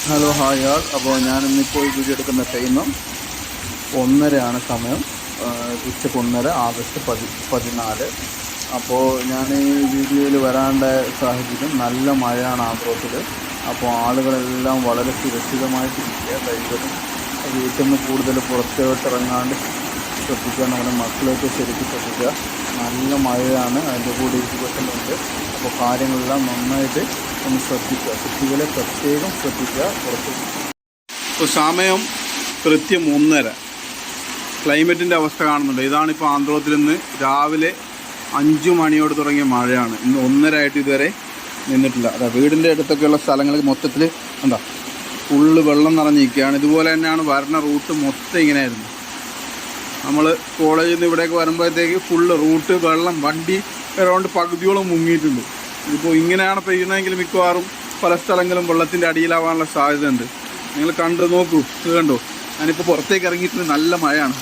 Hello hi ആൾ. അപ്പോൾ ഞാനിന്നിപ്പോൾ video എടുക്കുന്ന time 1:30 സമയം. ഉച്ചക്ക് 1:30 ആഗസ്റ്റ് 14. അപ്പോൾ ഞാൻ ഈ വീഡിയോയിൽ വരാണ്ട സാഹചര്യം നല്ല മഴയാണ് ആന്ധ്രത്തിൽ. അപ്പോൾ ആളുകളെല്ലാം വളരെ സുരക്ഷിതമായിട്ട് ഇരിക്കുക. കഴിവതും വീട്ടിൽ നിന്ന് കൂടുതൽ പുറത്തോട്ട് ഇറങ്ങാണ്ട് ശ്രദ്ധിക്കുക. നമ്മുടെ മക്കളെയൊക്കെ ശരിക്കും ശ്രദ്ധിക്കുക. നല്ല മഴയാണ്, അതിൻ്റെ കൂടെ ഇരുപത്തുണ്ട്. അപ്പോൾ കാര്യങ്ങളെല്ലാം നന്നായിട്ട് ഒന്ന് ശ്രദ്ധിക്കുക. കുട്ടികളെ പ്രത്യേകം ശ്രദ്ധിക്കുക. പുറത്ത് ഇപ്പോൾ സമയം കൃത്യം 1:30. ക്ലൈമറ്റിൻ്റെ അവസ്ഥ കാണുന്നുണ്ട്. ഇതാണിപ്പോൾ ആന്ധ്രത്തിൽ നിന്ന് രാവിലെ 5 മണിയോട് തുടങ്ങിയ മഴയാണ്. ഇന്ന് 1:30 ആയിട്ട് ഇതുവരെ നിന്നിട്ടില്ല. അതാ വീടിൻ്റെ അടുത്തൊക്കെയുള്ള സ്ഥലങ്ങളിൽ മൊത്തത്തിൽ എന്താ ഫുള്ള് വെള്ളം നിറഞ്ഞിരിക്കുകയാണ്. ഇതുപോലെ തന്നെയാണ് വരുന്ന റൂട്ട് മൊത്തം ഇങ്ങനെയായിരുന്നു. നമ്മൾ കോളേജിൽ നിന്ന് ഇവിടേക്ക് വരുമ്പോഴത്തേക്ക് ഫുള്ള് റൂട്ട് വെള്ളം, വണ്ടി അറൗണ്ട് പകുതിയോളം മുങ്ങിയിട്ടുണ്ട്. ഇതിപ്പോൾ ഇങ്ങനെയാണ് പെയ്യുന്നതെങ്കിൽ മിക്കവാറും പല സ്ഥലങ്ങളും വെള്ളത്തിൻ്റെ അടിയിലാവാനുള്ള സാധ്യതയുണ്ട്. നിങ്ങൾ കണ്ടു നോക്കൂ, ഇത് കണ്ടോ. ഞാനിപ്പോൾ പുറത്തേക്ക് ഇറങ്ങിയിട്ട് നല്ല മഴയാണ്.